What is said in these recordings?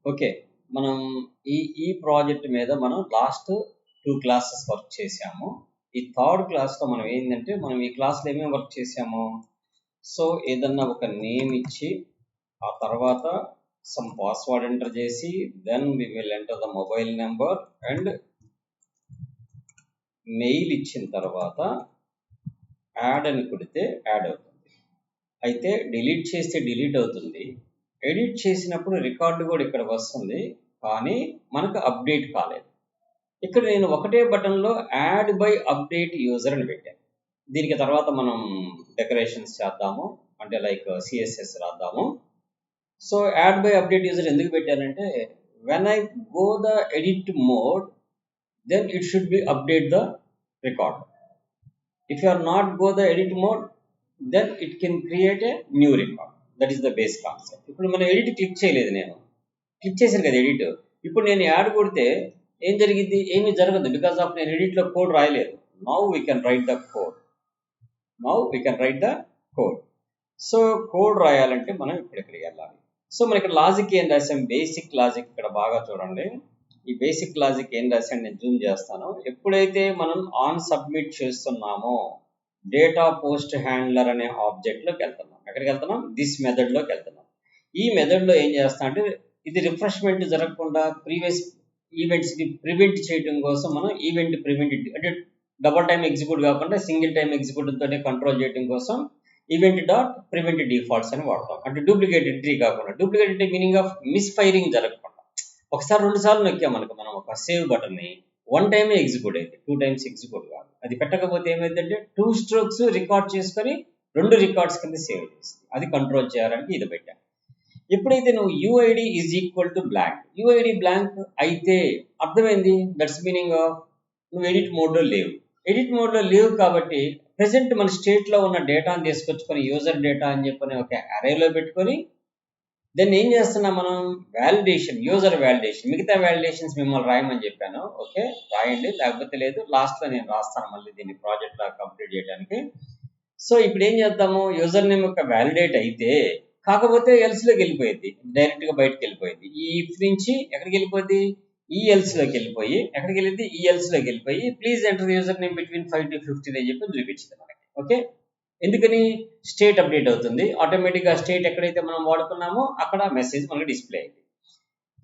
Okay. మనం ఈ project మీద మనం లాస్ట్ 2 క్లాసెస్ వర్క్ చేసాము. ఈ థర్డ్ క్లాస్‌లో మనం ఏందంటే, మనం ఈ క్లాస్‌లో ఏమేమి వర్క్ చేసాము? సో, ఏదన్నా ఒక నేమ్ ఇచ్చి, ఆ తర్వాత సమ్ పాస్వర్డ్ ఎంటర్ చేసి, then we will enter the mobile number and mail ఇచ్చిన తర్వాత యాడ్ అని కొడితే యాడ్ అవుతుంది. అయితే డిలీట్ చేస్తే డిలీట్ అవుతుంది. ఎడిట్ చేసినప్పుడు రికార్డు కూడా ఇక్కడికి వస్తుంది. కానీ మనకు అప్డేట్ కాలేదు. ఇక్కడ నేను ఒకటే బటన్లో యాడ్ బై అప్డేట్ యూజర్ అని పెట్టాను. దీనికి తర్వాత మనం డెకరేషన్స్ చేద్దాము, అంటే లైక్ సిఎస్ఎస్ రాద్దాము. So add by update user ఎందుకు పెట్టానంటే, when I go the edit mode then it should be update the record. If you are not go the edit mode then it can create a new record. That is the base concept. ఇప్పుడు మనం edit click చేయలేదు, నేను click చేశాను కదా edit. ఇప్పుడు నేను add కొడితే ఏం జరిగింది? ఏమీ జరగదు, బికాస్ ఆఫ్ నేను ఎడిట్లో కోడ్ రాయలేదు. Now we can write the code. So code రాయాలంటే మనం ఇప్పుడు ఇక్కడికి వెళ్ళాలి. సో మన ఇక్కడ లాజిక్ ఏం రాసాం? Basic logic. ఇక్కడ బాగా చూడండి, ఈ బేసిక్ లాజిక్ ఏం రాసాను నేను జూమ్ చేస్తాను. ఎప్పుడైతే మనం ఆన్ సబ్మిట్ చేస్తున్నామో డేటా పోస్ట్ హ్యాండ్లర్ అనే ఆబ్జెక్ట్లోకి వెళ్తున్నాం. ఎక్కడికి వెళ్తున్నాం? దిస్ మెథడ్లోకి వెళ్తున్నాం. ఈ మెథడ్లో ఏం చేస్తాం అంటే, ఇది రిఫ్రెష్మెంట్ జరగకుండా ప్రీవియస్ ఈవెంట్స్ని ప్రివెంట్ చేయడం కోసం మనం ఈవెంట్ ప్రివెంట్, అంటే డబల్ టైం ఎగ్జిక్యూట్ కాకుండా సింగిల్ టైం ఎగ్జిక్యూట్తోనే కంట్రోల్ చేయడం కోసం ఈవెంట్ డాట్ ప్రివెంట్ డిఫాల్ట్స్ అని వాడతాం. అంటే డూప్లికేట్ ఎంట్రీ కాకుండా. డూప్లికేట్ అంటే మీనింగ్ ఆఫ్ మిస్ ఫైరింగ్ జరగకుండా. ఒకసారి 2 సార్లు నొక్కాం మనకు మనం ఒక సేవ్ బటన్ని, 1 టైమే ఎగ్జిక్యూట్ అయింది, 2 టైమ్స్ ఎగ్జిక్యూట్ కాదు. అది పెట్టకపోతే ఏమైందంటే 2 స్ట్రోక్స్ రికార్డ్ చేసుకొని 2 రికార్డ్స్ కింద సేవ్ చేస్తుంది. అది కంట్రోల్ చేయడానికి ఇది పెట్టాం. ఎప్పుడైతే నువ్వు UID is equal to blank, UID blank అయితే అర్థమైంది, దట్స్ మీనింగ్ ఆఫ్ నువ్వు ఎడిట్ మోడ్లో లేవు. ఎడిట్ మోడ్లో లేవు కాబట్టి ప్రెసెంట్ మన స్టేట్లో ఉన్న డేటాను తీసుకొచ్చుకొని యూజర్ డేటా అని చెప్పని ఒక అరేలో పెట్టుకొని దాన్ని ఏం చేస్తున్నాం మనం? Validation, user validation. మిగతా వ్యాలిడేషన్స్ మిమ్మల్ని రాయమని చెప్పాను. ఓకే, రాయండి, లేకపోతే లేదు, లాస్ట్లో నేను రాస్తాను మళ్ళీ దీన్ని ప్రాజెక్ట్ లాగా కంప్లీట్ చేయడానికి. సో ఇప్పుడు ఏం చేద్దాము? యూజర్ నేమ్ యొక్క వ్యాలిడేట్ అయితే, కాకపోతే ఎల్స్లోకి వెళ్ళిపోయింది, డైరెక్ట్గా బయటకు వెళ్ళిపోయింది. ఈ ఇఫ్ నుంచి ఎక్కడికి వెళ్ళిపోద్ది? ఈఎల్స్లోకి వెళ్ళిపోయి, ఎక్కడికి వెళ్ళింది? ఈఎల్స్లోకి వెళ్ళిపోయి please enter user name between 5 to 15 అని చెప్పి చూపించింది మనకి. ఓకే, ఎందుకని? స్టేట్ అప్డేట్ అవుతుంది ఆటోమేటిక్గా. స్టేట్ ఎక్కడైతే మనం వాడుకున్నామో అక్కడ మెసేజ్ మనకి డిస్ప్లే అయింది.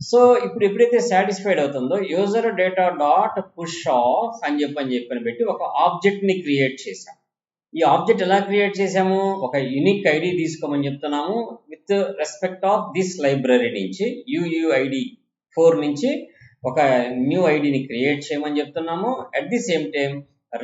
సో ఇప్పుడు ఎప్పుడైతే సాటిస్ఫైడ్ అవుతుందో user data dot push of అని చెప్పని పెట్టి ఒక ఆబ్జెక్ట్ని క్రియేట్ చేశాం. ఈ ఆబ్జెక్ట్ ఎలా క్రియేట్ చేసాము? ఒక యూనిక్ ఐడి తీసుకోమని చెప్తున్నాము. With respect of this library నుంచి UUID 4 నుంచి ఒక న్యూ ఐడిని క్రియేట్ చేయమని చెప్తున్నాము. అట్ ది సేమ్ టైం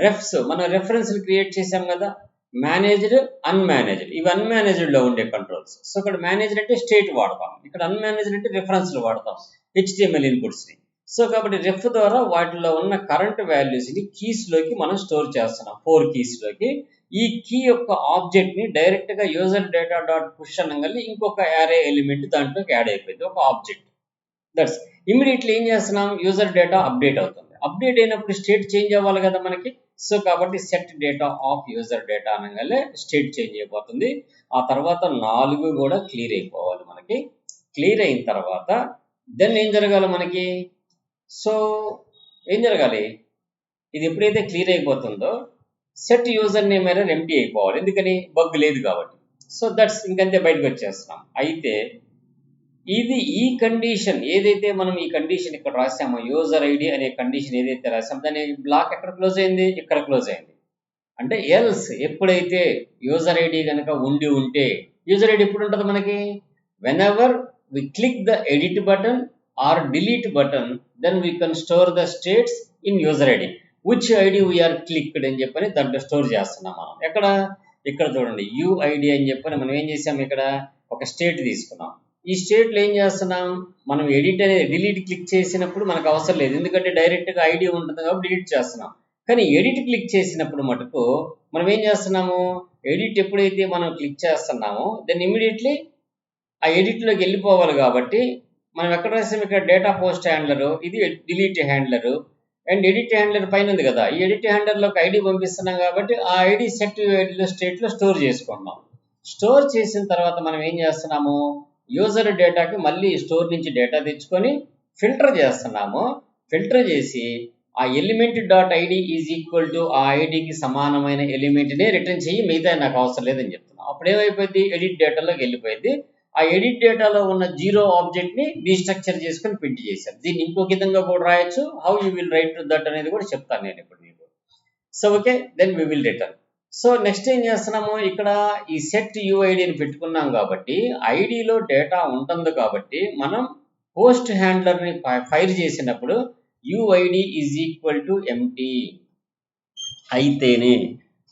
రెఫ్స్, మనం రెఫరెన్స్లు క్రియేట్ చేసాం కదా, మేనేజ్డ్, అన్మేనేజ్డ్. ఇవి అన్మేనేజ్డ్లో ఉండే కంట్రోల్స్. సో ఇక్కడ మేనేజ్డ్ అంటే స్టేట్ వాడతాం, ఇక్కడ అన్మేనేజ్డ్ అంటే రిఫరెన్స్లు వాడతాం, HTML ఇన్పుట్స్ని. సో కాబట్టి రెఫ్ ద్వారా వాటిలో ఉన్న కరెంట్ వాల్యూస్ని కీస్లోకి మనం స్టోర్ చేస్తున్నాం, 4 కీస్లోకి. ఈ కీ యొక్క ఆబ్జెక్ట్ని డైరెక్ట్గా యూజర్ డేటా డాట్ పుష్ అనగానే ఇంకొక యారే ఎలిమెంట్ దాంట్లోకి యాడ్ అయిపోయింది, ఒక ఆబ్జెక్ట్. దట్స్ ఇమీడియట్లీ ఏం చేస్తున్నాం? యూజర్ డేటా అప్డేట్ అవుతుంది. అప్డేట్ అయినప్పుడు స్టేట్ చేంజ్ అవ్వాలి కదా మనకి. సో కాబట్టి set data of user data అనగానే స్టేట్ చేంజ్ అయిపోతుంది. ఆ తర్వాత 4 కూడా క్లియర్ అయిపోవాలి మనకి. క్లియర్ అయిన తర్వాత దెన్ ఏం జరగాలి మనకి? సో ఏం జరగాలి? ఇది ఎప్పుడైతే క్లియర్ అయిపోతుందో set user name error empty అయిపోవాలి, ఎందుకని? బగ్ లేదు కాబట్టి. సో దట్స్ ఇంకంతే, బయటకు వచ్చేస్తున్నాం. అయితే ఇది ఈ కండిషన్ ఏదైతే మనం ఈ కండిషన్ ఇక్కడ రాసామో, యూజర్ ఐడి అనే కండిషన్ ఏదైతే రాసామో దాని బ్లాక్ ఎక్కడ క్లోజ్ అయింది? ఇక్కడ క్లోజ్ అయింది. అంటే ఎల్స్ ఎప్పుడైతే యూజర్ ఐడి కనుక ఉండి ఉంటే, యూజర్ ఐడి ఎప్పుడు ఉంటుంది మనకి? Whenever we click the edit button or delete button then we can store the states in user ID. Which ID we are clicked అని చెప్పని దాంట్లో స్టోర్ చేస్తున్నాం మనం. ఎక్కడ? ఇక్కడ చూడండి, యూఐడి అని చెప్పని మనం ఏం చేసాం? ఇక్కడ ఒక స్టేట్ తీసుకున్నాం. ఈ స్టేట్లో ఏం చేస్తున్నాం? మనం ఎడిట్ అనేది డిలీట్ క్లిక్ చేసినప్పుడు మనకు అవసరం లేదు, ఎందుకంటే డైరెక్ట్గా ఐడి ఉంటుంది కాబట్టి డిలీట్ చేస్తున్నాం. కానీ ఎడిట్ క్లిక్ చేసినప్పుడు మటుకు మనం ఏం చేస్తున్నాము? ఎడిట్ ఎప్పుడైతే మనం క్లిక్ చేస్తున్నామో దెన్ ఇమీడియట్లీ ఆ ఎడిట్లోకి వెళ్ళిపోవాలి కాబట్టి మనం ఎక్కడ రాసాం? ఇక్కడ డేటా పోస్ట్ హ్యాండ్లరు, ఇది డిలీట్ హ్యాండ్లరు, అండ్ ఎడిట్ హ్యాండ్లర్ పైన ఉంది కదా, ఈ ఎడిట్ హ్యాండ్లర్లోకి ఐడి పంపిస్తున్నాం కాబట్టి ఆ ఐడి సెట్ ఐడిలో స్టేట్లో స్టోర్ చేసుకుంటున్నాం. స్టోర్ చేసిన తర్వాత మనం ఏం చేస్తున్నాము? యూజర్ డేటాకి మళ్ళీ స్టోర్ నుంచి డేటా తెచ్చుకొని ఫిల్టర్ చేస్తున్నాము. ఫిల్టర్ చేసి ఆ element dot ID is equal to ఆ ఐడికి సమానమైన ఎలిమెంట్నే రిటర్న్ చేయి, మిగతా నాకు అవసరం లేదని చెప్తున్నాం. అప్పుడు ఏమైపోయింది, ఎడిట్ డేటాలోకి వెళ్ళిపోయింది. ఆ ఎడిట్ డేటాలో ఉన్న జీరో ఆబ్జెక్ట్ని రీస్ట్రక్చర్ చేసుకొని ప్రింట్ చేశారు. దీన్ని ఇంకో విధంగా కూడా రాయొచ్చు. How you will write that అనేది కూడా చెప్తాను నేను ఇప్పుడు మీకు. So okay, then we will return. So next ఏం చేస్తున్నాము, ఇక్కడ ఈ సెట్ యూఐడి అని పెట్టుకున్నాం కాబట్టి ఐడిలో డేటా ఉంటుంది కాబట్టి మనం పోస్ట్ హ్యాండ్లర్ని ఫైర్ చేసినప్పుడు UID is equal to empty అయితేనే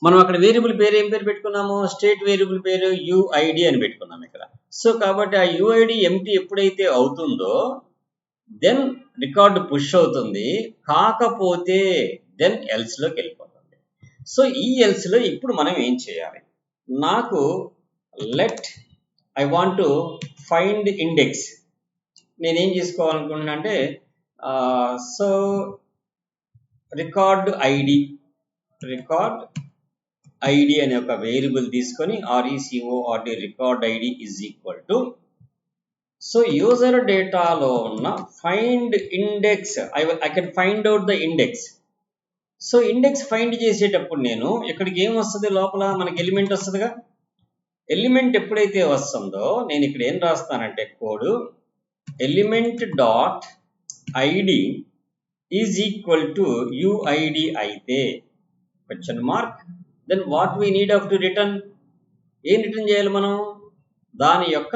మనం అక్కడ వేరియబుల్ పేరు ఏం పేరు పెట్టుకున్నాము, స్టేట్ వేరియబుల్ పేరు యూఐడి అని పెట్టుకున్నాము ఇక్కడ. సో కాబట్టి ఆ యూఐడి ఎంటీ ఎప్పుడైతే అవుతుందో దెన్ రికార్డు పుష్ అవుతుంది, కాకపోతే దెన్ ఎల్స్లోకి వెళ్ళిపోతుంది. సో ఈ ఎల్స్లో ఇప్పుడు మనం ఏం చేయాలి, నాకు let I want to find index. నేనేం చేసుకోవాలనుకుంటున్నా అంటే సో రికార్డ్ ఐడి అనే ఒక వేరియబుల్ తీసుకొని RECORD record ID is equal to so user డేటాలో ఉన్న find index. I can find out the index. So index find చేసేటప్పుడు నేను ఇక్కడికి ఏం వస్తుంది, లోపల మనకి ఎలిమెంట్ వస్తుందిగా. ఎలిమెంట్ ఎప్పుడైతే వస్తుందో నేను ఇక్కడ ఏం రాస్తానంటే code element dot ID is equal to UID అయితే question mark, then what we need of to return. ఏం రిటర్న్ చేయాలి మనం, దాని యొక్క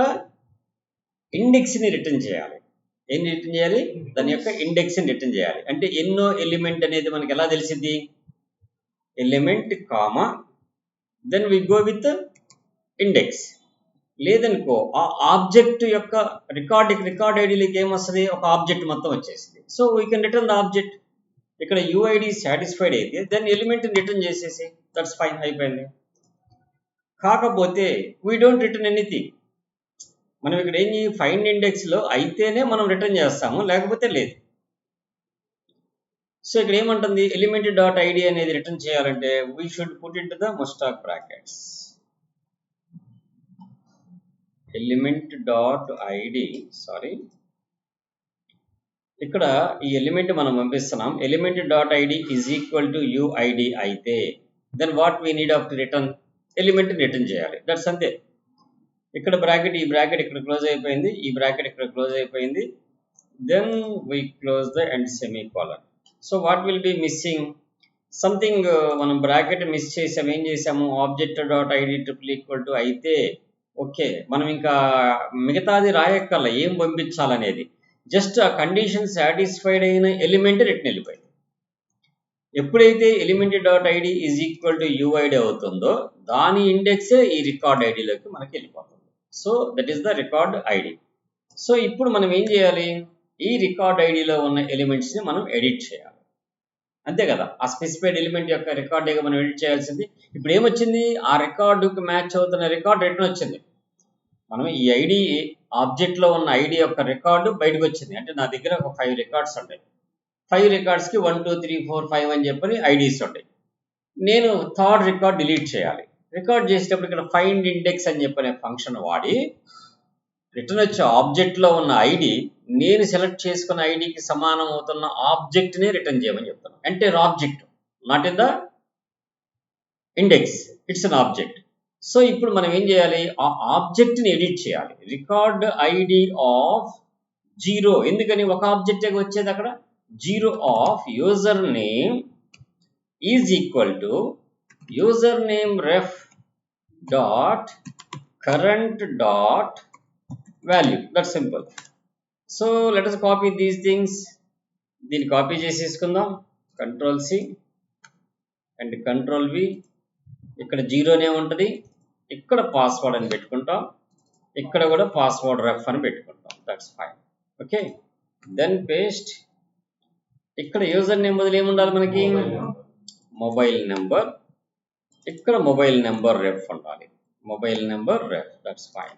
ఇండెక్స్ని రిటర్న్ చేయాలి. ఏం రిటర్న్ చేయాలి, దాని యొక్క ఇండెక్స్ని రిటర్న్ చేయాలి. అంటే ఎన్నో ఎలిమెంట్ అనేది మనకి ఎలా తెలిసింది, element comma then we go with index. లేదనుకో ఆ ఆబ్జెక్ట్ యొక్క రికార్డ్ ఐడిలోకి ఏమొస్తుంది, ఒక ఆబ్జెక్ట్ మొత్తం వచ్చేసింది. So we can return the object. ఇక్కడ యూఐడి సాటిస్ఫైడ్ అయితే దెన్ ఎలిమెంట్ రిటర్న్ చేసేసి దట్స్ ఫైన్, అయిపోయింది. కాకపోతే వీ డోంట్ రిటర్న్ ఎనీథింగ్. మనం ఇక్కడ ఏం ఫైండ్ ఇండెక్స్లో అయితేనే మనం రిటర్న్ చేస్తాము, లేకపోతే లేదు. సో ఇక్కడ ఏమంటుంది, ఎలిమెంట్ డాట్ ఐడి అనేది రిటర్న్ చేయాలంటే we should put in to the mustache brackets. Element dot ID ఇక్కడ ఈ ఎలిమెంట్ మనం పంపిస్తున్నాం. Element dot ID is equal to UID అయితే then what we need of to return, element return చేయాలి. That's అంతే. ఇక్కడ బ్రాకెట్, ఈ బ్రాకెట్ ఇక్కడ క్లోజ్ అయిపోయింది, ఈ బ్రాకెట్ ఇక్కడ క్లోజ్ అయిపోయింది. Then we close the end semicolon. So what will be missing something, మనం బ్రాకెట్ మిస్ చేసాము. ఏం చేసాము, object dot ID triple equal to అయితే ఓకే, మనం ఇంకా మిగతాది రాయక్కర్ల ఏం పంపించాలనేది, జస్ట్ ఆ కండిషన్ సాటిస్ఫైడ్ అయిన ఎలిమెంట్ రిటర్న్ వెళ్ళిపోయింది. ఎప్పుడైతే element dot ID is equal to UID అవుతుందో దాని ఇండెక్సే ఈ రికార్డ్ ఐడిలోకి మనకి వెళ్ళిపోతుంది. So that is the record ID. సో ఇప్పుడు మనం ఏం చేయాలి, ఈ రికార్డ్ ఐడిలో ఉన్న ఎలిమెంట్స్ని మనం ఎడిట్ చేయాలి, అంతే కదా. ఆ స్పెసిఫైడ్ ఎలిమెంట్ యొక్క రికార్డేగా మనం ఎడిట్ చేయాల్సింది. ఇప్పుడు ఏమొచ్చింది, ఆ రికార్డుకి మ్యాచ్ అవుతున్న రికార్డ్ రిటర్న్ వచ్చింది. మనం ఈ ఐడి ఆబ్జెక్ట్లో ఉన్న ఐడి యొక్క రికార్డు బయటకు వచ్చింది. అంటే నా దగ్గర ఒక 5 రికార్డ్స్ ఉంటాయి. 5 రికార్డ్స్కి 1 2 3 4 5 అని చెప్పని ఐడీస్ ఉంటాయి. నేను థర్డ్ రికార్డ్ డిలీట్ చేయాలి. రికార్డ్ చేసేటప్పుడు ఇక్కడ ఫైండ్ ఇండెక్స్ అని చెప్పనే ఫంక్షన్ వాడి రిటర్న్ వచ్చే ఆబ్జెక్ట్లో ఉన్న ఐడి నేను సెలెక్ట్ చేసుకున్న ఐడికి సమానం అవుతున్న ఆబ్జెక్ట్ని రిటర్న్ చేయమని చెప్తాను. అంటే object, not in the index, it's an object. So ఇప్పుడు మనం ఏం చేయాలి, ఆ ఆబ్జెక్ట్ని ఎడిట్ చేయాలి. రికార్డ్ ఐడి ఆఫ్ 0, ఎందుకని ఒక ఆబ్జెక్టే వచ్చేది అక్కడ. 0 of user name is equal to user name ref dot current dot value. That simple. So let us copy these things. దీన్ని కాపీ చేసేసుకుందాం. Ctrl+C and Ctrl+V. ఇక్కడ 0 నేమ్ ఉంటుంది, ఇక్కడ పాస్వర్డ్ అని పెట్టుకుంటాం, ఇక్కడ కూడా పాస్వర్డ్ రెఫ్ అని పెట్టుకుంటాం. That's fine. Okay, then paste. ఇక్కడ యూజర్ నేమ్ బదులు ఏముండాలి మనకి, మొబైల్ నెంబర్. ఇక్కడ మొబైల్ నెంబర్ రెఫ్ ఉండాలి, mobile number ref. That's fine.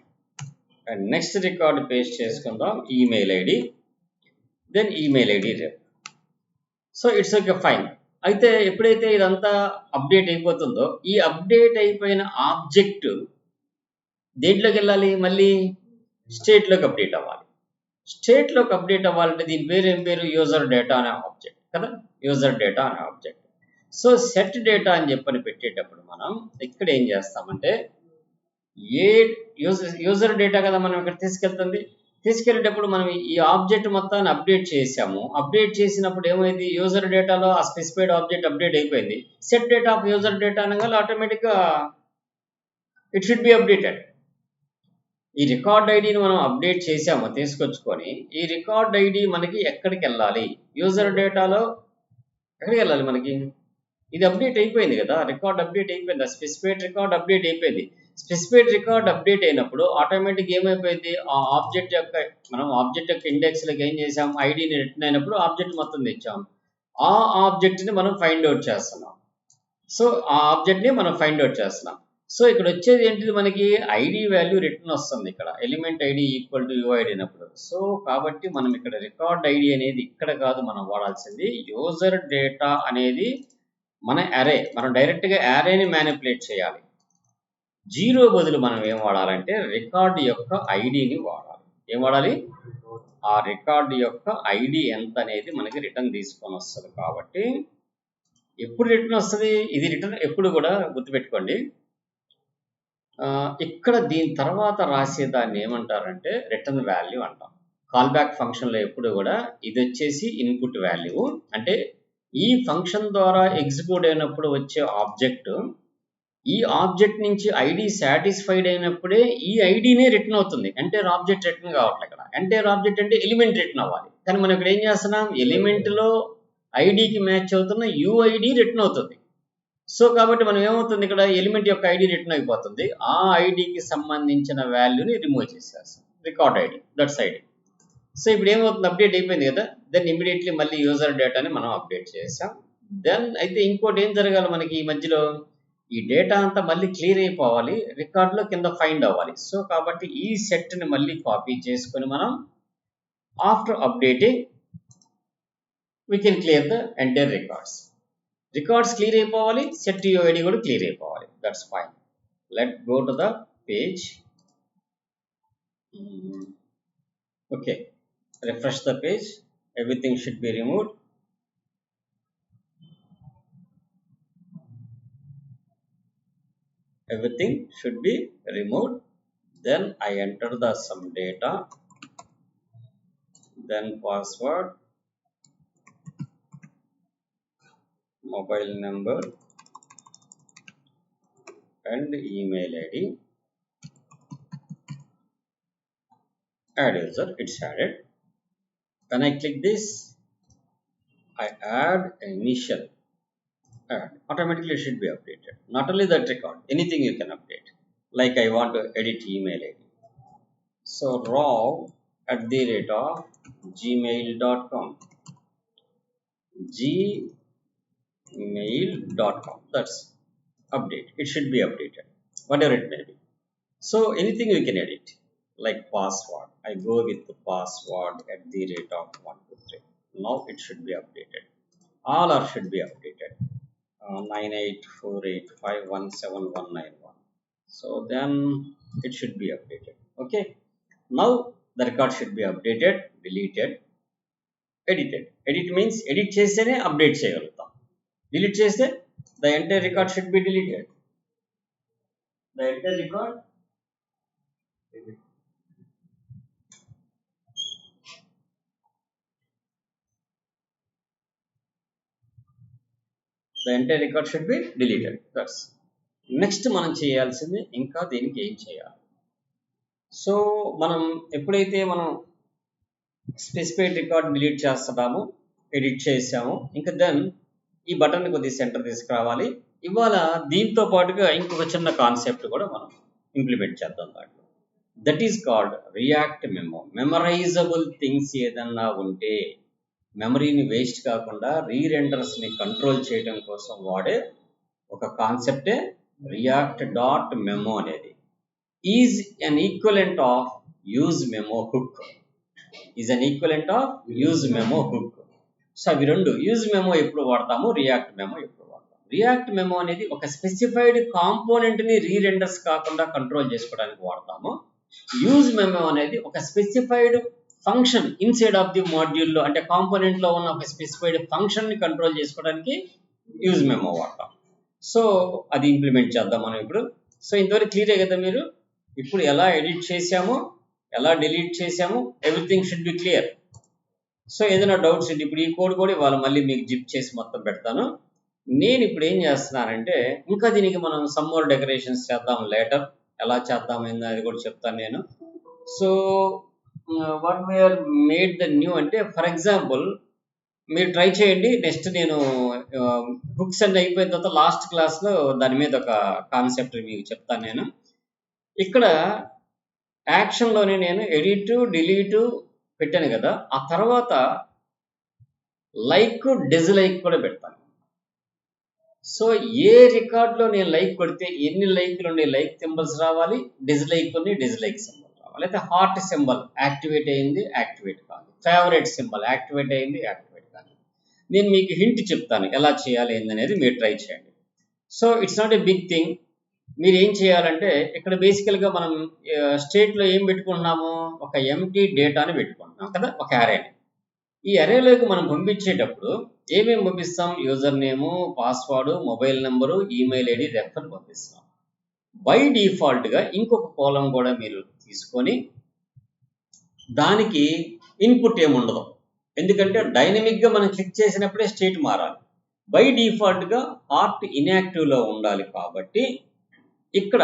And next record paste చేసుకుందాం, email ID, then email ID ref. So it's okay, fine. అయితే ఎప్పుడైతే ఇదంతా అప్డేట్ అయిపోతుందో ఈ అప్డేట్ అయిపోయిన ఆబ్జెక్ట్ దేంట్లోకి వెళ్ళాలి, మళ్ళీ స్టేట్లోకి అప్డేట్ అవ్వాలి. స్టేట్లోకి అప్డేట్ అవ్వాలంటే దీని పేరు ఏం పేరు? యూజర్ డేటా అనే ఆబ్జెక్ట్ కదా, యూజర్ డేటా అనే ఆబ్జెక్ట్. సో సెట్ డేటా అని చెప్పని పెట్టేటప్పుడు మనం ఇక్కడ ఏం చేస్తామంటే ఏ యూజర్ డేటా కదా మనం ఇక్కడ తీసుకెళ్ళేటప్పుడు మనం ఈ ఆబ్జెక్ట్ మొత్తాన్ని అప్డేట్ చేసాము. అప్డేట్ చేసినప్పుడు ఏమైంది? యూజర్ డేటాలో ఆ స్పెసిఫైడ్ ఆబ్జెక్ట్ అప్డేట్ అయిపోయింది. Set data of user data అనగా ఆటోమేటిక్గా ఇట్ షుడ్ బి అప్డేటెడ్. ఈ రికార్డ్ ఐడిని మనం అప్డేట్ చేసాము తీసుకొచ్చుకొని. ఈ రికార్డ్ ఐడి మనకి ఎక్కడికి వెళ్ళాలి? యూజర్ డేటాలో ఎక్కడికి వెళ్ళాలి మనకి? ఇది అప్డేట్ అయిపోయింది కదా, రికార్డ్ అప్డేట్ అయిపోయింది, ఆ స్పెసిఫైడ్ రికార్డ్ అప్డేట్ అయిపోయింది. స్పెసిఫైడ్ రికార్డ్ అప్డేట్ అయినప్పుడు ఆటోమేటిక్ ఏమైపోయింది? ఆ ఆబ్జెక్ట్ యొక్క మనం ఆబ్జెక్ట్ యొక్క ఇండెక్స్లోకి ఏం చేసాం? ఐడిని రిటర్న్ అయినప్పుడు ఆబ్జెక్ట్ మొత్తం తెచ్చాం. ఆ ఆబ్జెక్ట్ని మనం ఫైండ్ అవుట్ చేస్తున్నాం. సో ఆ ఆబ్జెక్ట్ని మనం ఫైండ్ అవుట్ చేస్తున్నాం. సో ఇక్కడ వచ్చేది ఏంటిది? మనకి ఐడి వాల్యూ రిటర్న్ వస్తుంది ఇక్కడ, element ID equal to UID అయినప్పుడు. సో కాబట్టి మనం ఇక్కడ రికార్డ్ ఐడి అనేది ఇక్కడ కాదు మనం వాడాల్సింది, యూజర్ డేటా అనేది మన అరే. మనం డైరెక్ట్గా అరేని మ్యానిపులేట్ చేయాలి. 0 బదులు మనం ఏం వాడాలంటే రికార్డ్ యొక్క ఐడిని వాడాలి. ఏం వాడాలి? ఆ రికార్డ్ యొక్క ఐడి ఎంత అనేది మనకి రిటర్న్ తీసుకొని వస్తుంది. కాబట్టి ఎప్పుడు రిటర్న్ వస్తుంది? ఇది రిటర్న్ ఎప్పుడు కూడా గుర్తుపెట్టుకోండి. ఇక్కడ దీని తర్వాత రాసేదాన్ని ఏమంటారంటే రిటర్న్ వాల్యూ అంటాం. కాల్ బ్యాక్ ఫంక్షన్లో ఎప్పుడు కూడా ఇది వచ్చేసి ఇన్పుట్ వాల్యూ. అంటే ఈ ఫంక్షన్ ద్వారా ఎగ్జిక్యూట్ అయినప్పుడు వచ్చే ఆబ్జెక్ట్, ఈ ఆబ్జెక్ట్ నుంచి ఐడి సాటిస్ఫైడ్ అయినప్పుడే ఈ ఐడినే రిటర్న్ అవుతుంది. ఎంటైర్ ఆబ్జెక్ట్ రిటర్న్ కావట్లేదు ఇక్కడ. ఎంటైర్ ఆబ్జెక్ట్ అంటే ఎలిమెంట్ రిటర్న్ అవ్వాలి. కానీ మనం ఇక్కడ ఏం చేస్తున్నాం? ఎలిమెంట్లో ఐడికి మ్యాచ్ అవుతున్న యూఐడి రిటర్న్ అవుతుంది. సో కాబట్టి మనం ఏమవుతుంది? ఇక్కడ ఎలిమెంట్ యొక్క ఐడి రిటర్న్ అయిపోతుంది. ఆ ఐడికి సంబంధించిన వాల్యూని రిమూవ్ చేసేస్తాం, రికార్డ్ ఐడి, దట్స్ ఐడి. సో ఇప్పుడు ఏమవుతుంది? అప్డేట్ అయిపోయింది కదా, దెన్ ఇమీడియట్లీ మళ్ళీ యూజర్ డేటాని మనం అప్డేట్ చేసాం. దెన్ అయితే ఇంకోటి ఏం జరగాలి మనకి? ఈ మధ్యలో ఈ డేటా అంతా మళ్ళీ క్లియర్ అయిపోవాలి, రికార్డులో కింద ఫైండ్ అవ్వాలి. సో కాబట్టి ఈ సెట్ని మళ్ళీ కాపీ చేసుకొని మనం after updating we can clear the entire records clear అయిపోవాలి, సెట్ యూఐడి కూడా క్లియర్ అయిపోవాలి. That's fine. Let go to the page. Okay, refresh the page. Everything should be removed. Everything should be removed. Then I enter the some data, then password, mobile number and email ID. Add user, it's added. When I click this, I add initial. Automatically it should be updated. Not only that record, anything you can update. Like I want to edit email ID. So raw@gmail.com. gmail.com. That's update. It should be updated, whatever it may be. So anything you can edit, like password. I go with the password @123. Now it should be updated. All are should be updated. 9848517191. So then it should be updated. Okay, now the record should be updated, deleted, edited. Edit means edit chestene update cheyagalugtam. Delete cheste the entire record should be deleted. The entire record should be deleted. That's next మనం చేయాల్సింది ఇంకా దీనికి ఏం చేయాలి? So మనం ఎప్పుడైతే మనం specified record delete చేస్తున్నాము, ఎడిట్ చేసాము, ఇంకా దెన్ ఈ బటన్ కొద్దిగా సెంటర్ తీసుకురావాలి. ఇవాళ దీంతో పాటుగా ఇంకొక చిన్న కాన్సెప్ట్ కూడా మనం ఇంప్లిమెంట్ చేద్దాం దాంట్లో. That is called React memo. Memorizable things ఏదన్నా ఉంటే మెమరీని వేస్ట్ కాకుండా రీరెండర్స్ని కంట్రోల్ చేయడం కోసం వాడే ఒక కాన్సెప్టే రియాక్ట్ డాట్ మెమో అనేది. Is an equivalent of use memo hook. Is an equivalent of use memo hook. So అవి రెండు. యూజ్ మెమో ఎప్పుడు వాడతాము, రియాక్ట్ మెమో ఎప్పుడు వాడతాము. రియాక్ట్ మెమో అనేది ఒక స్పెసిఫైడ్ కాంపోనెంట్ని రీరెండర్స్ కాకుండా కంట్రోల్ చేసుకోవడానికి వాడతాము. యూజ్ మెమో అనేది ఒక specified function inside of the మాడ్యూల్లో, అంటే కాంపోనెంట్లో ఉన్న ఒక స్పెసిఫైడ్ ఫంక్షన్ని కంట్రోల్ చేసుకోవడానికి యూజ్ మెమో వాడతాం. సో అది ఇంప్లిమెంట్ చేద్దాం మనం ఇప్పుడు. సో ఇంతవరకు క్లియరే కదా మీరు? ఇప్పుడు ఎలా ఎడిట్ చేసాము, ఎలా డిలీట్ చేసాము, everything should be clear. So ఏదైనా డౌట్స్ ఉంటే ఇప్పుడు ఈ కోడ్ కూడా ఇవాళ మళ్ళీ మీకు జిప్ చేసి మొత్తం పెడతాను. నేను ఇప్పుడు ఏం చేస్తున్నానంటే ఇంకా దీనికి మనం సమ్ మోర్ డెకరేషన్స్ చేద్దాం లేటర్. ఎలా చేద్దాం ఏందో అది కూడా చెప్తాను నేను. So what we are made the new అంటే, ఫర్ ఎగ్జాంపుల్ మీరు ట్రై చేయండి. నెక్స్ట్ నేను బుక్స్ అన్ని అయిపోయిన తర్వాత లాస్ట్ క్లాస్లో దాని మీద ఒక కాన్సెప్ట్ మీకు చెప్తాను నేను. ఇక్కడ యాక్షన్లోనే నేను ఎడిట్ డిలీట్ పెట్టాను కదా, ఆ తర్వాత లైక్ డిస్లైక్ కూడా పెడతాను. సో ఏ రికార్డులో నేను లైక్ కొడితే ఎన్ని లైక్లు ఉండే లైక్ సింబల్స్ రావాలి, డిస్లైక్ ఉండి డిస్లైక్ సింబల్ రావాలి. అయితే హార్ట్ సింబల్ యాక్టివేట్ అయింది, యాక్టివేట్ కాదు. ఫేవరెట్ సింబల్ యాక్టివేట్ అయింది, యాక్టివేట్ కాదు. నేను మీకు హింట్ చెప్తాను ఎలా చేయాలి ఏందనేది, మీరు ట్రై చేయండి. So it's not a big thing. మీరు ఏం చేయాలంటే ఇక్కడ బేసికల్గా మనం స్టేట్లో ఏం పెట్టుకుంటున్నాము, ఒక ఎంటీ డేటాని పెట్టుకుంటున్నాం కదా, ఒక అరేని. ఈ అరేలోకి మనం పంపించేటప్పుడు ఏమేమి పంపిస్తాం? User name, password, mobile number, email ID, refer పంపిస్తాం. బై డిఫాల్ట్గా ఇంకొక కాలం కూడా మీరు తీసుకొని దానికి ఇన్పుట్ ఏముండదు, ఎందుకంటే డైనమిక్గా మనం క్లిక్ చేసినప్పుడే స్టేట్ మారాలి. బై డిఫాల్ట్గా హార్ట్ ఇన్యాక్టివ్లో ఉండాలి కాబట్టి ఇక్కడ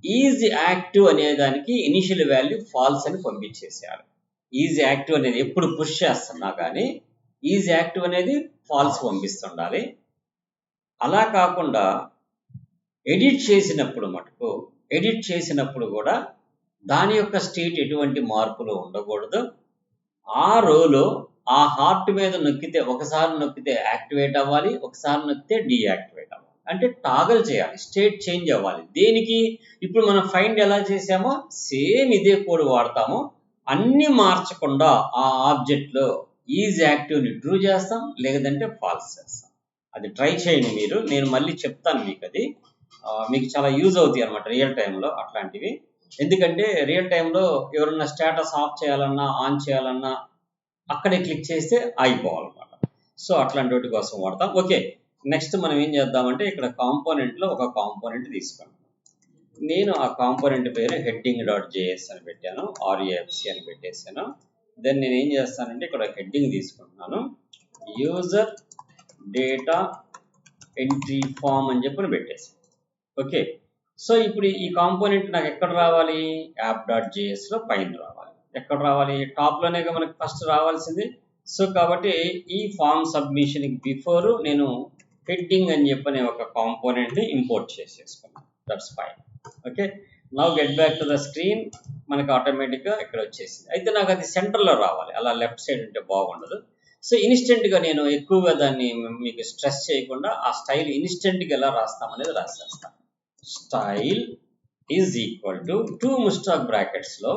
ఈజ్ యాక్టివ్ అనే దానికి ఇనిషియల్ వాల్యూ ఫాల్స్ అని పంపించేసేయాలి. ఈజ్ యాక్టివ్ అనేది ఎప్పుడు పుష్ చేస్తున్నా కానీ ఈజ్ యాక్టివ్ అనేది ఫాల్స్ పంపిస్తుండాలి. అలా కాకుండా ఎడిట్ చేసినప్పుడు మటుకు ఎడిట్ చేసినప్పుడు కూడా దాని యొక్క స్టేట్ ఎటువంటి మార్పులు ఉండకూడదు. ఆ రోలో ఆ హార్ట్ మీద నొక్కితే, ఒకసారి నొక్కితే యాక్టివేట్ అవ్వాలి, ఒకసారి నొక్కితే డీయాక్టివేట్ అవ్వాలి. అంటే టాగల్ చేయాలి, స్టేట్ చేంజ్ అవ్వాలి. దేనికి? ఇప్పుడు మనం ఫైండ్ ఎలా చేసామో సేమ్ ఇదే కోడ్ వాడతాము. అన్ని మార్చకుండా ఆ ఆబ్జెక్ట్లో ఈజ్ యాక్టివ్ని ట్రూ చేస్తాం, లేదంటే ఫాల్స్ చేస్తాం. అది ట్రై చేయండి మీరు. నేను మళ్ళీ చెప్తాను మీకు. అది మీకు చాలా యూజ్ అవుతాయి అనమాట రియల్ టైంలో అట్లాంటివి. ఎందుకంటే రియల్ టైంలో ఎవరన్నా స్టేటస్ ఆఫ్ చేయాలన్నా ఆన్ చేయాలన్నా అక్కడే క్లిక్ చేస్తే ఆగిపోవాలన్నమాట. సో అట్లాంటి వాటి కోసం వాడతాం. ఓకే, నెక్స్ట్ మనం ఏం చేద్దామంటే ఇక్కడ కాంపోనెంట్లో ఒక కాంపోనెంట్ తీసుకుంటాం. నేను ఆ కాంపోనెంట్ పేరు heading.js అని పెట్టాను, REFC అని పెట్టేశాను. దెన్ నేను ఏం చేస్తానంటే ఇక్కడ హెడ్డింగ్ తీసుకుంటున్నాను, యూజర్ డేటా ఎంట్రీ ఫామ్ అని చెప్పి పెట్టేసాను. ఓకే, సో ఇప్పుడు ఈ కాంపోనెంట్ నాకు ఎక్కడ రావాలి? app.jsలో పైన రావాలి. ఎక్కడ రావాలి? టాప్లోనే మనకి ఫస్ట్ రావాల్సింది. సో కాబట్టి ఈ ఫామ్ సబ్మిషన్కి బిఫోర్ నేను హెడ్డింగ్ అని చెప్పని ఒక కాంపోనెంట్ని ఇంపోర్ట్ చేసేసుకున్నాను. That's fine. Okay, now get back to the screen. మనకి ఆటోమేటిక్గా ఇక్కడ వచ్చేసింది. అయితే నాకు అది సెంటర్లో రావాలి, అలా లెఫ్ట్ సైడ్ ఉంటే బాగుండదు. సో ఇన్స్టెంట్గా నేను ఎక్కువగా దాన్ని మీకు స్ట్రెస్ చేయకుండా ఆ స్టైల్ ఇన్స్టెంట్గా ఎలా రాస్తామనేది రాసేస్తాను. Style is equal to 2 mustache బ్రాకెట్స్లో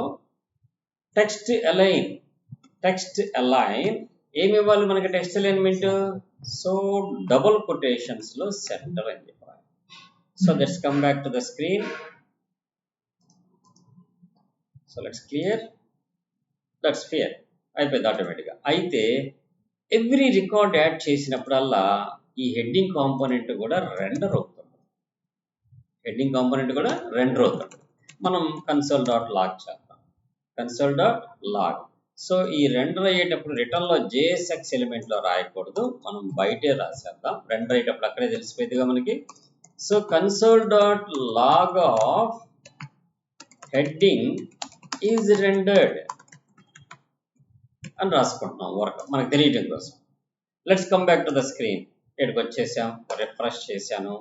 టెక్స్ట్ అలైన్. టెక్స్ట్ అలైన్ ఏమి ఇవ్వాలి మనకి? Text alignment. సో డబుల్ కొటేషన్స్లో సెంటర్ అని చెప్పాలి. So let's come back to the screen. So let's clear. That's clear అయిపోయింది ఆటోమేటిక్గా. అయితే ఎవ్రీ రికార్డ్ యాడ్ చేసినప్పుడల్లా ఈ హెడ్డింగ్ కాంపోనెంట్ కూడా రెండర్ అవుతుంది. హెడ్డింగ్ కాంపోనెంట్ కూడా రెండర్ అవుతుంది. మనం console.log చేద్దాం. console.log. సో ఈ రెండర్ అయ్యేటప్పుడు రిటర్న్లో JSX ఎలిమెంట్లో రాయకూడదు, మనం బయటే రాసేద్దాం. రెండర్ అయ్యేటప్పుడు అక్కడే తెలిసిపోయిందిగా మనకి. So console.log of heading is rendered అని రాసుకుంటున్నాం వర్క్ మనకు తెలియటం కోసం. Let's come back to the screen. ఇక్కడికి వచ్చేసాం, రిఫ్రెష్ చేశాను,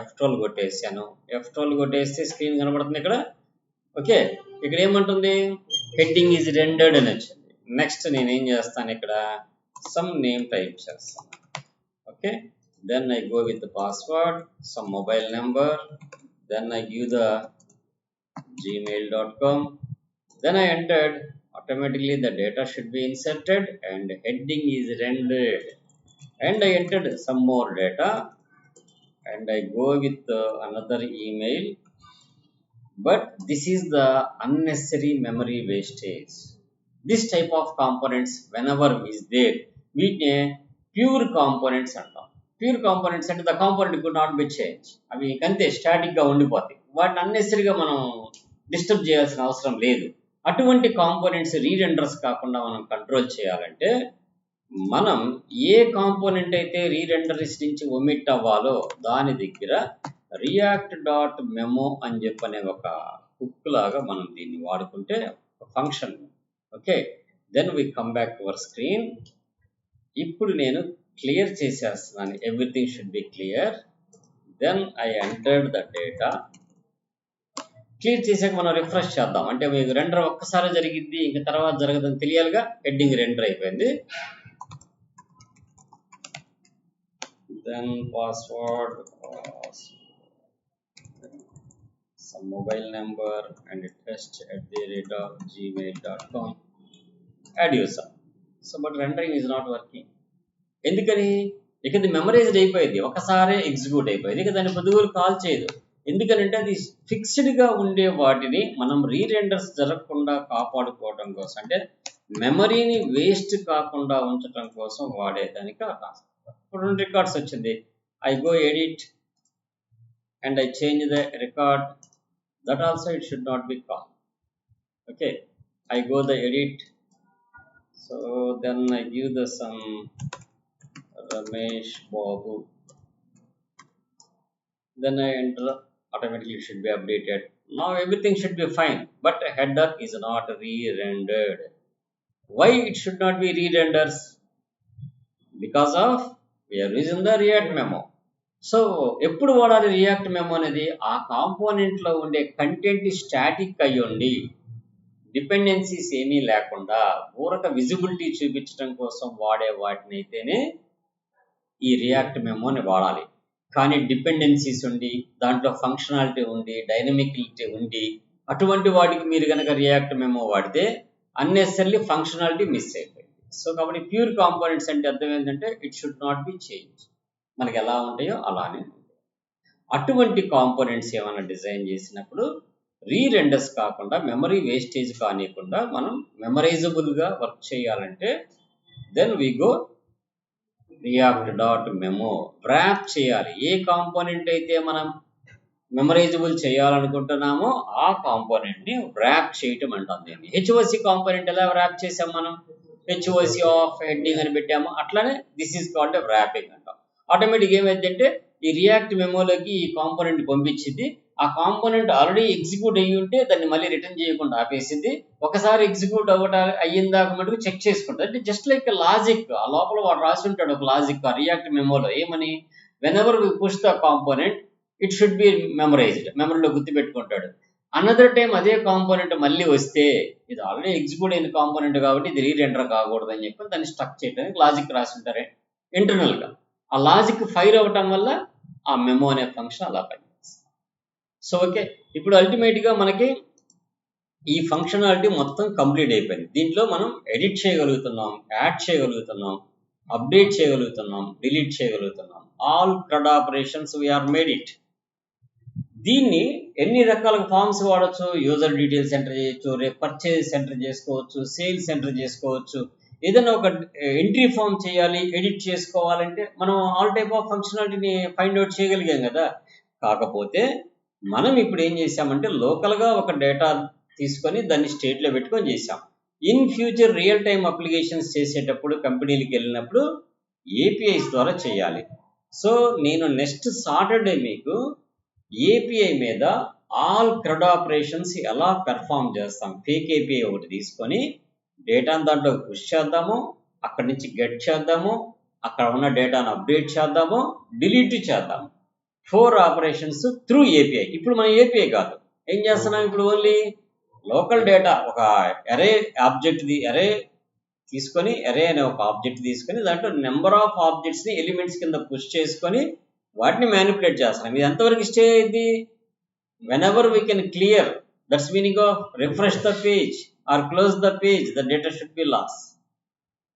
F12 కొట్టేసాను. F12 కొట్టేస్తే స్క్రీన్ కనబడుతుంది ఇక్కడ. ఓకే, ఇక్కడ ఏమంటుంది? హెడ్డింగ్ ఈజ్ రెండర్డ్ అని వచ్చింది. నెక్స్ట్ నేను ఏం చేస్తాను, ఇక్కడ సమ్ నేమ్ టైప్ చేస్తాను. Okay, then I go with the password, some mobile number, then I give the gmail.com, then I entered. Automatically the data should be inserted and heading is rendered, and I entered some more data and I go with another email. but this is the unnecessary memory wastage. This type of components whenever is there, వీటిని pure components అంటాం. Pure components అంటే the component could not be change, అవి అంతే స్టాటిక్గా ఉండిపోతాయి, వాటిని అన్నెసరీగా మనం disturb చేయాల్సిన అవసరం లేదు. అటువంటి కాంపోనెంట్స్ రీరెండర్స్ కాకుండా మనం కంట్రోల్ చేయాలంటే మనం ఏ కాంపోనెంట్ అయితే రీరెండర్స్ నుంచి ఒమిట్ అవ్వాలో దాని దగ్గర రియాక్ట్ డాట్ మెమో అని చెప్పనే ఒక హుక్ లాగా మనం దీన్ని వాడుకుంటే function. Okay, then we come back to our screen. ఇప్పుడు నేను క్లియర్ చేసేస్తున్నాను, everything should be clear. Then I entered the data. Clear చేసాక మనం రిఫ్రెష్ చేద్దాం, అంటే మీకు రెండర్ ఒక్కసారి జరిగింది ఇంకా తర్వాత జరగదని తెలియాలిగా. హెడ్డింగ్ రెండర్ అయిపోయింది. Then password, some mobile number and test@gmail.com, add user. So but rendering is not working. ఎందుకని? ఇక అది మెమరైజ్డ్ అయిపోయింది, ఒకసారి ఎగ్జిక్యూట్ అయిపోయింది, ఇక దాన్ని పొద్దుగోలు కాల్ చేయదు. ఎందుకనంటే అది ఫిక్స్డ్గా ఉండే వాటిని మనం రీరెండర్స్ జరగకుండా కాపాడుకోవడం కోసం, అంటే మెమరీని వేస్ట్ కాకుండా ఉంచడం కోసం వాడేదానికి ఆ టాస్క్. ఇప్పుడు 2 రికార్డ్స్ వచ్చింది, I go edit and I change the record, that also it should not be called. Okay, I go the edit, so then I give the some Ramesh Babu, then I enter, automatically it should be updated. Now everything should be fine, but header is not re-rendered. Why it should not be re-renders? Because of we are using the React memo. So ఎప్పుడు వాడాలి react memo అనేది? ఆ కాంపోనెంట్లో ఉండే content static అయ్యి ఉండి dependencies ఏమీ లేకుండా ఊరక విజిబిలిటీ చూపించడం కోసం వాడే వాటిని అయితేనే ఈ రియాక్ట్ మెమోని వాడాలి. కానీ డిపెండెన్సీస్ ఉండి దాంట్లో ఫంక్షనాలిటీ ఉండి డైనమిక్లిటీ ఉండి అటువంటి వాటికి మీరు కనుక రియాక్ట్ మెమో వాడితే అన్నెసరీ ఫంక్షనాలిటీ మిస్ అయిపోయింది. సో కాబట్టి ప్యూర్ కాంపోనెంట్స్ అంటే అర్థం ఏంటంటే it should not be change, మనకి ఎలా ఉంటాయో అలానే ఉంటాయి. అటువంటి కాంపోనెంట్స్ ఏమైనా డిజైన్ చేసినప్పుడు రీరెండర్స్ కాకుండా మెమరీ వేస్టేజ్ కానివ్వకుండా మనం మెమరైజబుల్గా వర్క్ చేయాలంటే then we go react dot memo. Wrap చేయాలి, ఏ కాంపోనెంట్ అయితే మనం మెమరైజబుల్ చేయాలనుకుంటున్నామో ఆ కాంపోనెంట్ని వ్రాప్ చేయటం అంటాం. దీన్ని హెచ్ఓసి కాంపోనెంట్ ఎలా వ్రాప్ చేసాం మనం? హెచ్ఓసి ఆఫ్ హెడ్డింగ్ అని పెట్టాము, అట్లానే దిస్ ఈజ్ కాల్డ్ వ్రాపింగ్ అంటాం. ఆటోమేటిక్ ఏమైందంటే ఈ రియాక్ట్ మెమోలోకి ఈ కాంపోనెంట్ పంపించింది, ఆ కాంపోనెంట్ ఆల్రెడీ ఎగ్జిక్యూట్ అయ్యి ఉంటే దాన్ని మళ్ళీ రిటర్న్ చేయకుండా ఆపేసింది. ఒకసారి ఎగ్జిక్యూట్ అయ్యిందాక మటుకు చెక్ చేసుకుంటుంది. అంటే జస్ట్ లైక్ లాజిక్, ఆ లోపల వాడు రాసి ఉంటాడు ఒక లాజిక్ ఆ రియాక్ట్ మెమోలో ఏమని, whenever we push the component it should be memorized, మెమరీలో గుర్తుపెట్టుకుంటాడు. అనదర్ టైం అదే కాంపోనెంట్ మళ్ళీ వస్తే ఇది ఆల్రెడీ ఎగ్జిక్యూట్ అయిన కాంపోనెంట్ కాబట్టి ఇది రీరెండర్ కాకూడదు అని చెప్పి దాన్ని స్టక్ చేయడానికి లాజిక్ రాసి ఉంటారే ఇంటర్నల్గా. ఆ లాజిక్ ఫైర్ అవ్వటం వల్ల ఆ మెమో అనే ఫంక్షన్ అలా పనిచేస్తుంది. సో ఓకే, ఇప్పుడు అల్టిమేట్గా మనకి ఈ ఫంక్షనాలిటీ మొత్తం కంప్లీట్ అయిపోయింది. దీంట్లో మనం ఎడిట్ చేయగలుగుతున్నాం, యాడ్ చేయగలుగుతున్నాం, అప్డేట్ చేయగలుగుతున్నాం, డిలీట్ చేయగలుగుతున్నాం. All CRUD operations we are made it. దీన్ని ఎన్ని రకాల ఫామ్స్ వాడచ్చు? యూజర్ డీటెయిల్స్ ఎంటర్ చేయొచ్చు, పర్చేజ్ ఎంటర్ చేసుకోవచ్చు, సేల్స్ ఎంటర్ చేసుకోవచ్చు. ఏదైనా ఒక ఎంట్రీ ఫామ్ చేయాలి, ఎడిట్ చేసుకోవాలంటే మనం ఆల్ టైప్ ఆఫ్ ఫంక్షనాలిటీని ఫైండ్ అవుట్ చేయగలిగాం కదా. కాకపోతే మనం ఇప్పుడు ఏం చేసామంటే లోకల్గా ఒక డేటా తీసుకొని దాన్ని స్టేట్లో పెట్టుకొని చేసాం. In future real time applications చేసేటప్పుడు కంపెనీలకు వెళ్ళినప్పుడు ఏపీఐస్ ద్వారా చేయాలి. సో నేను నెక్స్ట్ సాటర్డే మీకు ఏపీఐ మీద ఆల్ CRUD ఆపరేషన్స్ ఎలా పెర్ఫామ్ చేస్తాం, ఫేక్ ఏపీఐ ఒకటి తీసుకొని డేటాను దాంట్లో పుష్ చేద్దాము, అక్కడి నుంచి గెట్ చేద్దాము, అక్కడ ఉన్న డేటాను అప్డేట్ చేద్దాము, డిలీట్ చేద్దాము. 4 ఆపరేషన్స్ త్రూ ఏపీఐ. ఇప్పుడు మనం ఏపీఐ కాదు, ఏం చేస్తున్నాం ఇప్పుడు ఓన్లీ లోకల్ డేటా ఒక అరే ఆబ్జెక్ట్ది అరే తీసుకొని, అరే అనే ఒక ఆబ్జెక్ట్ తీసుకొని దాంట్లో నెంబర్ ఆఫ్ ఆబ్జెక్ట్స్ని ఎలిమెంట్స్ కింద పుష్ చేసుకొని వాటిని మ్యానిపులేట్ చేస్తున్నాం. ఇది ఎంతవరకు స్టే అయింది? Whenever we can clear, that's meaning of refresh the page or close the page, the data should be loss.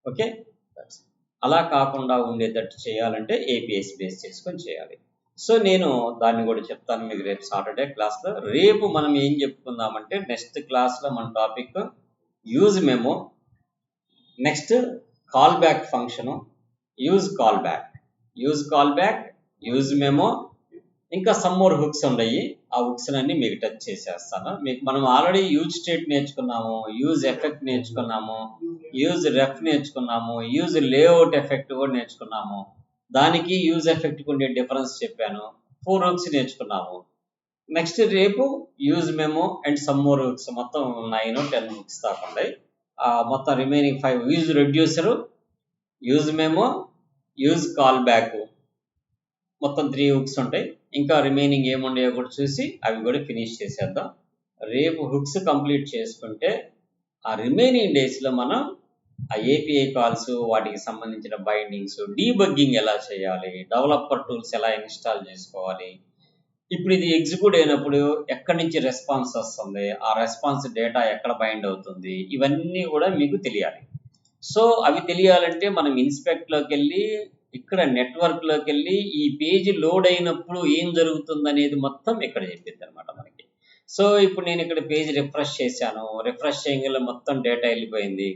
Okay, అలా కాకుండా ఉండేటట్టు చేయాలంటే ఏపీఐస్ బేస్ చేసుకొని చేయాలి. సో నేను దాన్ని కూడా చెప్తాను మీకు రేపు సాటర్డే క్లాస్లో. రేపు మనం ఏం చెప్పుకుందామంటే నెక్స్ట్ క్లాస్లో మన topic use memo, next call back function, use call back, use memo, ఇంకా సమ్ మోర్ హుక్స్ ఉన్నాయి. ఆ హుక్స్ అన్ని మీకు టచ్ చేసేస్తాను. మీకు మనం ఆల్రెడీ యూజ్ స్టేట్ నేర్చుకున్నాము, యూజ్ ఎఫెక్ట్ నేర్చుకున్నాము, యూజ్ రెఫ్ నేర్చుకున్నాము, యూజ్ లేఅవుట్ ఎఫెక్ట్ కూడా నేర్చుకున్నాము. దానికి యూజ్ ఎఫెక్ట్కి ఉండే డిఫరెన్స్ చెప్పాను. 4 హుక్స్ నేర్చుకున్నాము. నెక్స్ట్ రేపు use memo and some more hooks, మొత్తం 9-10 హుక్స్ దాకా ఉన్నాయి. మొత్తం remaining 5 use reducer, use memo, use callback, మొత్తం 3 హుక్స్ ఉంటాయి. ఇంకా రిమైనింగ్ ఏముండేవో కూడా చూసి అవి కూడా ఫినిష్ చేసేద్దాం. రేపు హుక్స్ కంప్లీట్ చేసుకుంటే ఆ రిమైనింగ్ డేస్లో మనం ఆ ఏపీఐ కాల్స్, వాటికి సంబంధించిన బైండింగ్స్, డీబగ్గింగ్ ఎలా చేయాలి, డెవలపర్ టూల్స్ ఎలా ఇన్స్టాల్ చేసుకోవాలి, ఇప్పుడు ఇది ఎగ్జిక్యూట్ అయినప్పుడు ఎక్కడి నుంచి రెస్పాన్స్ వస్తుంది, ఆ రెస్పాన్స్ డేటా ఎక్కడ బైండ్ అవుతుంది, ఇవన్నీ కూడా మీకు తెలియాలి. సో అవి తెలియాలంటే మనం ఇన్స్పెక్ట్లోకి వెళ్ళి, ఇక్కడ నెట్వర్క్లోకి వెళ్ళి ఈ పేజ్ లోడ్ అయినప్పుడు ఏం జరుగుతుంది అనేది మొత్తం ఇక్కడ చెప్పింది అనమాట మనకి. సో ఇప్పుడు నేను ఇక్కడ పేజ్ రిఫ్రెష్ చేశాను, రిఫ్రెష్ చేయగల మొత్తం డేటా వెళ్ళిపోయింది.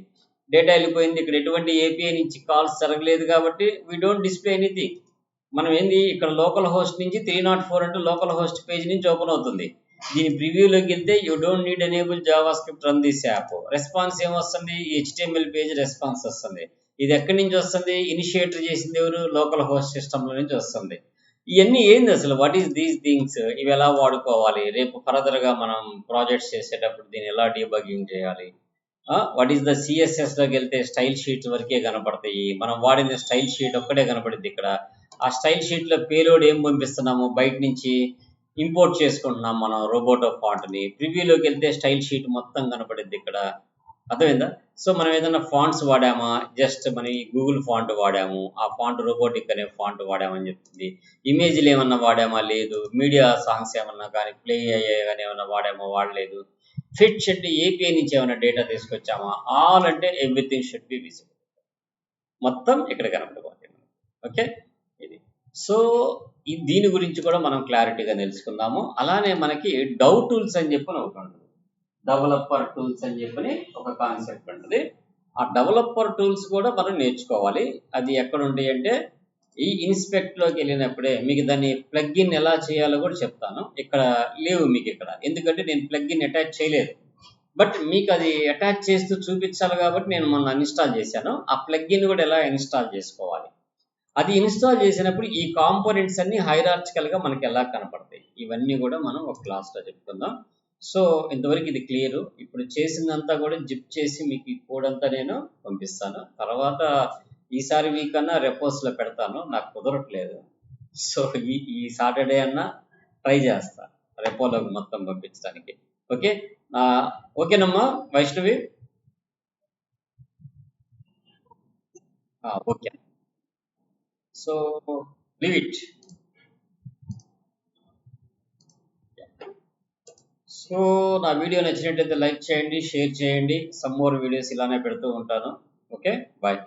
ఇక్కడ ఎటువంటి ఏపీఐ నుంచి కాల్స్ జరగలేదు కాబట్టి వీ డోంట్ డిస్ప్లే ఎనీథింగ్. మనం ఏంది ఇక్కడ లోకల్ హోస్ట్ నుంచి 304 అంటే లోకల్ హోస్ట్ పేజ్ నుంచి ఓపెన్ అవుతుంది. దీని ప్రివ్యూలోకి వెళ్తే you don't need enable Java script run this app. Response ఏమొస్తుంది, HTML పేజ్ రెస్పాన్స్ వస్తుంది. ఇది ఎక్కడి నుంచి వస్తుంది, ఇనిషియేటర్ చేసింది ఎవరు, లోకల్ హోస్ట్ సిస్టంలో నుంచి వస్తుంది. ఇవన్నీ ఏంది అసలు, వాట్ ఈస్ దీస్ థింగ్స్, ఇవి ఎలా వాడుకోవాలి, రేపు ఫర్దర్గా మనం ప్రాజెక్ట్స్ చేసేటప్పుడు దీన్ని ఎలా డీబగ్గింగ్ చేయాలి, వాట్ ఈస్ ద సిఎస్ఎస్లోకి వెళ్తే స్టైల్ షీట్స్ వరకే కనపడతాయి. మనం వాడిన స్టైల్ షీట్ ఒక్కటే కనపడుద్ది ఇక్కడ. ఆ స్టైల్ షీట్లో పేలోడ్ ఏం పంపిస్తున్నాము, బయట నుంచి ఇంపోర్ట్ చేసుకుంటున్నాం మనం రోబోటో ఫాంట్ని. ప్రివ్యూలోకి వెళ్తే స్టైల్ షీట్ మొత్తం కనపడుద్ది ఇక్కడ. అర్థమైందా? సో మనం ఏదైనా ఫాంట్స్ వాడామా, జస్ట్ మన గూగుల్ ఫాంట్ వాడాము, ఆ ఫాంట్ రోబోటిక్ అనే ఫాంట్ వాడామని చెప్తుంది. ఇమేజ్లు ఏమన్నా వాడామా, లేదు. మీడియా సాంగ్స్ ఏమన్నా కానీ ప్లే అయ్యాయి కానీ ఏమన్నా వాడామా, వాడలేదు. ఫిట్స్ అంటే ఏపీఐ నుంచి ఏమైనా డేటా తీసుకొచ్చామా, ఆల్ అంటే ఎవ్రీథింగ్ షుడ్ బి విజిబుల్. మొత్తం ఇక్కడ కనపడబోతుంది. ఓకే, ఇది. సో దీని గురించి కూడా మనం క్లారిటీగా తెలుసుకుందాము. అలానే మనకి డౌ టూల్స్ అని చెప్పని ఒకటి ఉంటుంది, డెవలపర్ టూల్స్ అని చెప్పని ఒక కాన్సెప్ట్ ఉంటుంది. ఆ డెవలపర్ టూల్స్ కూడా మనం నేర్చుకోవాలి. అది ఎక్కడ ఉంటాయి అంటే ఈ ఇన్స్పెక్ట్లోకి వెళ్ళినప్పుడే మీకు దాన్ని ప్లగ్ఇన్ ఎలా చేయాలో కూడా చెప్తాను. ఇక్కడ లేవు మీకు ఇక్కడ, ఎందుకంటే నేను ప్లగ్ఇన్ అటాచ్ చేయలేదు. బట్ మీకు అది అటాచ్ చేస్తూ చూపించాలి కాబట్టి నేను మొన్న ఇన్స్టాల్ చేశాను. ఆ ప్లగ్ఇన్ కూడా ఎలా ఇన్స్టాల్ చేసుకోవాలి, అది ఇన్స్టాల్ చేసినప్పుడు ఈ కాంపోనెంట్స్ అన్ని హైరార్చికల్గా మనకి ఎలా కనపడతాయి, ఇవన్నీ కూడా మనం ఒక క్లాస్లో చెప్పుకుందాం. సో ఇంతవరకు ఇది క్లియర్. ఇప్పుడు చేసిందంతా కూడా జిప్ చేసి మీకు ఈ కోడ్ అంతా నేను పంపిస్తాను. తర్వాత ఈసారి వీక్ అన్నా రెపోస్లో పెడతాను, నాకు కుదరట్లేదు. సో ఈ సాటర్డే అన్నా ట్రై చేస్తా రెపోలోకి మొత్తం పంపించడానికి. ఓకే, ఓకేనమ్మా Vaishnavi? Okay, so leave it. So నా వీడియో నచ్చినట్లయితే లైక్ చేయండి, షేర్ చేయండి. సమ్ మోర్ వీడియోస్ ఇలానే పెడుతూ ఉంటాను. Okay, bye.